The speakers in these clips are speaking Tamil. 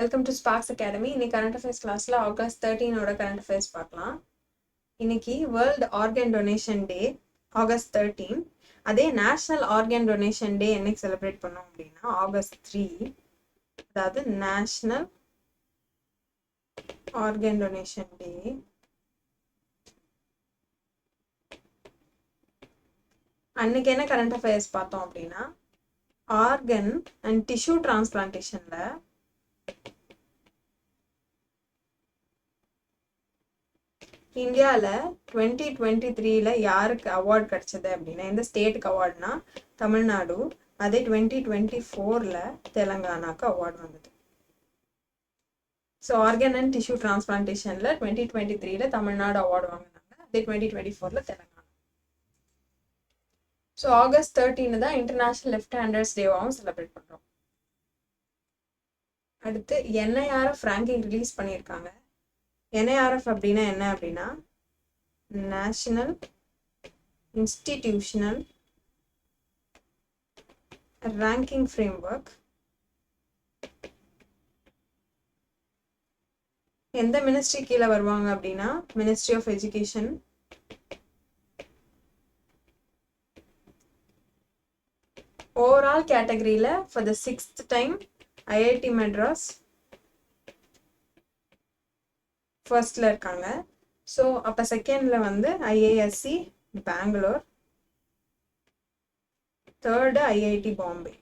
Welcome to Sparks academy. இன்னைக்கு கரண்ட் அஃபேர்ஸ் கிளாஸ்ல ஆகஸ்ட் 13 கரண்ட் அஃபேர்ஸ் பார்க்கலாம். இன்னைக்கு வேர்ல்டு ஆர்கன் டொனேஷன் டே, ஆகஸ்ட் 13. அதே நேஷனல் ஆர்கன் டொனேஷன் டே என்னைக்கு செலிப்ரேட் பண்ணோம் அப்படின்னா ஆகஸ்ட் 3. அதாவது நேஷனல் ஆர்கன் டொனேஷன் டே. அன்னைக்கு என்ன கரண்ட் அஃபேர்ஸ் பார்த்தோம் அப்படின்னா, ஆர்கன் அண்ட் டிஷ்யூ டிரான்ஸ்பிளான்டேஷன்ல இந்தியாவில் 2023 யாருக்கு அவார்டு கிடைச்சது அப்படின்னா, எந்த ஸ்டேட்டுக்கு அவார்டுனா தமிழ்நாடு. அதே 2024 தெலுங்கானாக்கு அவார்டு வந்தது. ஸோ ஆர்கன் அண்ட் டிஷ்யூ டிரான்ஸ்பிளான்டேஷன்ல 2023 தமிழ்நாடு அவார்டு வாங்கினாங்க. அதே 2024 தெலுங்கானா. ஸோ ஆகஸ்ட் 13 தான் இன்டர்நேஷனல் லெஃப்ட் ஹேண்டர்ஸ் டேவாகவும் செலிப்ரேட் பண்ணுறோம். அடுத்து என்ஐஆர்எஃப் ரேங்கிங் ரிலீஸ் பண்ணியிருக்காங்க. NIRF அப்படின்னா என்ன அப்படின்னா, நேஷனல் இன்ஸ்டிடியூஷனல் ரேங்கிங் ஃப்ரேம்வொர்க். எந்த மினிஸ்ட்ரி கீழே வருவாங்க அப்படின்னா, மினிஸ்ட்ரி ஆஃப் எஜுகேஷன். ஓவரால் கேட்டகரியில for the 6th time IIT Madras ஃபர்ஸ்ட்ல இருக்காங்க. ஸோ அப்போ செகண்ட்ல வந்து IISc Bangalore, third IIT Bombay.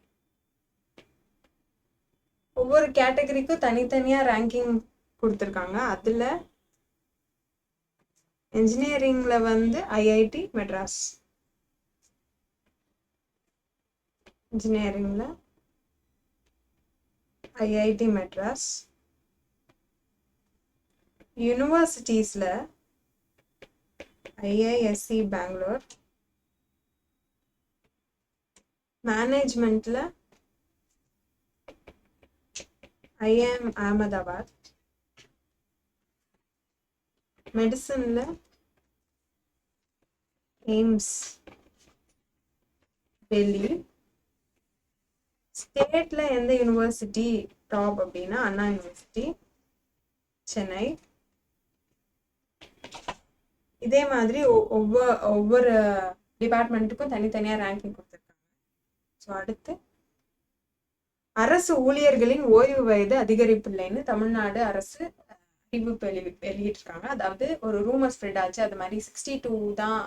ஒவ்வொரு கேட்டகரிக்கும் தனித்தனியாக ரேங்கிங் கொடுத்துருக்காங்க. அதில் இன்ஜினியரிங்கில் வந்து IIT மெட்ராஸ், இன்ஜினியரிங்கில் IIT மெட்ராஸ். யூனிவர்சிட்டிஸில் IISc பெங்களூர், மேனேஜ்மெண்ட்டில் IIM அகமதாபாத், மெடிசனில் எய்ம்ஸ் டெல்லி. ஸ்டேட்டில் எந்த யூனிவர்சிட்டி டாப் அப்படின்னா அண்ணா யூனிவர்சிட்டி சென்னை. இதே மாதிரி ஒவ்வொரு டிபார்ட்மெண்ட்டுக்கும் தனித்தனியாக ரேங்கிங் கொடுத்துருக்காங்க. ஸோ அடுத்து அரசு ஊழியர்களின் ஓய்வு வயது அதிகரிப்பில்லைன்னு தமிழ்நாடு அரசு அறிவிப்பு வெளியிட்டிருக்காங்க. அதாவது ஒரு ரூமர் ஸ்ப்ரெட் ஆச்சு, அது மாதிரி 62 தான்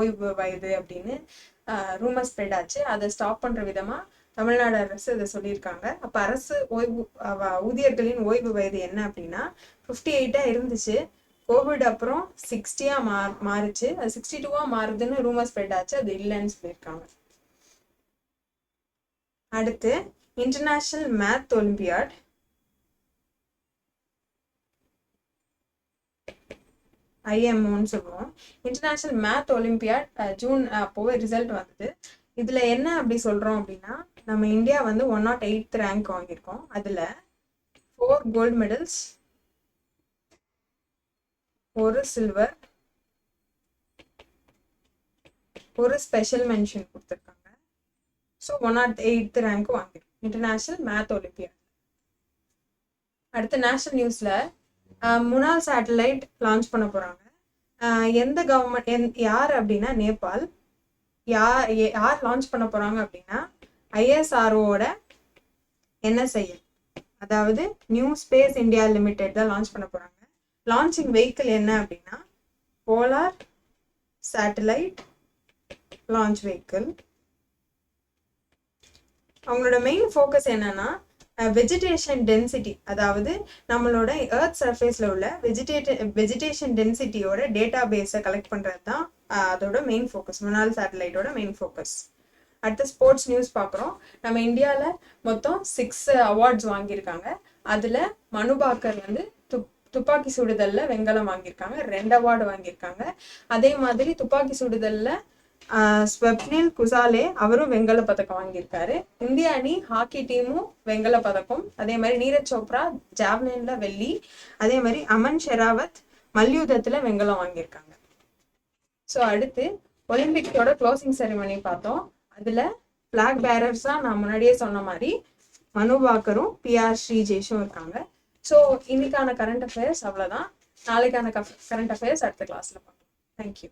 ஓய்வு வயது அப்படின்னு ரூமர் ஸ்ப்ரெட் ஆச்சு. அதை ஸ்டாப் பண்ணுற விதமாக தமிழ்நாடு அரசு இதை சொல்லியிருக்காங்க. அப்போ அரசு ஊழியர்களின் ஓய்வு வயது என்ன அப்படின்னா 58 இருந்துச்சு. கோவிட் அப்புறம் 60 மாறுச்சு. அது 62 மாறுதுன்னு ரூமர் ஸ்ப்ரெட் ஆச்சு, அது இல்லைன்னு சொல்லியிருக்காங்க. அடுத்து இன்டர்நேஷனல் மேத் ஒலிம்பியாட். IMOன்னு சொல்லுவோம். இன்டர்நேஷனல் மேத் ஒலிம்பியாட் ஜூன் அப்போவே ரிசல்ட் வந்தது. இதில் என்ன அப்படி சொல்கிறோம் அப்படின்னா, நம்ம இந்தியா வந்து 108th ரேங்க் வாங்கியிருக்கோம். அதில் 4 gold medals, 1 silver, 1 special mention கொடுத்துருக்காங்க. ஸோ 108th ரேங்க் வாங்கியிருக்கோம் இன்டர்நேஷனல் மேத் ஒலிம்பியாட். அடுத்த நேஷனல் நியூஸில் முனால் சேட்டலைட் லான்ச் பண்ண போகிறாங்க. எந்த கவர்மெண்ட், யார் அப்படின்னா நேபாள். யார் லான்ச் பண்ண போகிறாங்க அப்படின்னா ISROவோட NSIL, அதாவது நியூ ஸ்பேஸ் இந்தியா லிமிடெட் தான் லான்ச் பண்ண போகிறாங்க. லான்ச்சிங் வெஹிக்கிள் என்ன அப்படின்னா போலார் சேட்டலைட் லான்ச் வெஹிக்கிள். அவங்களோட மெயின் ஃபோக்கஸ் என்னன்னா வெஜிடேஷன் டென்சிட்டி, அதாவது நம்மளோட எர்த் சர்ஃபேஸில் உள்ள வெஜிடேஷன் டென்சிட்டியோட டேட்டா பேஸை கலெக்ட் பண்ணுறது தான் அதோட மெயின் ஃபோக்கஸ், முனால் சேட்டலைட்டோட மெயின் ஃபோக்கஸ். அடுத்த ஸ்போர்ட்ஸ் நியூஸ் பார்க்குறோம். நம்ம இந்தியாவில் மொத்தம் 6 அவார்ட்ஸ் வாங்கியிருக்காங்க. அதில் மனு பாக்கர் வந்து துப்பாக்கி சுடுதலில் வெண்கலம் வாங்கியிருக்காங்க, 2 அவார்டு வாங்கியிருக்காங்க. அதே மாதிரி துப்பாக்கி சுடுதலில் ஸ்வப்னில் குசாலே அவரும் வெண்கல பதக்கம் வாங்கியிருக்காரு. இந்திய அணி ஹாக்கி டீமும் வெண்கல பதக்கம். அதே மாதிரி நீரஜ் சோப்ரா ஜாவ்லின்ல வெள்ளி. அதே மாதிரி அமன் ஷெராவத் மல்யுத்தத்தில் வெண்கலம் வாங்கியிருக்காங்க. ஸோ அடுத்து ஒலிம்பிக்ஸோட க்ளோசிங் செரிமனி பார்த்தோம். அதில் ஃப்ளாக் பேரர்ஸாக நான் முன்னாடியே சொன்ன மாதிரி மனு பாக்கரும் பிஆர் ஸ்ரீஜேஷும் இருக்காங்க. ஸோ இன்னைக்கான கரண்ட் அஃபேர்ஸ் அவ்வளோதான். நாளைக்கான கரண்ட் அஃபேர்ஸ் அடுத்த கிளாஸ்ல பார்க்கலாம். தேங்க்யூ.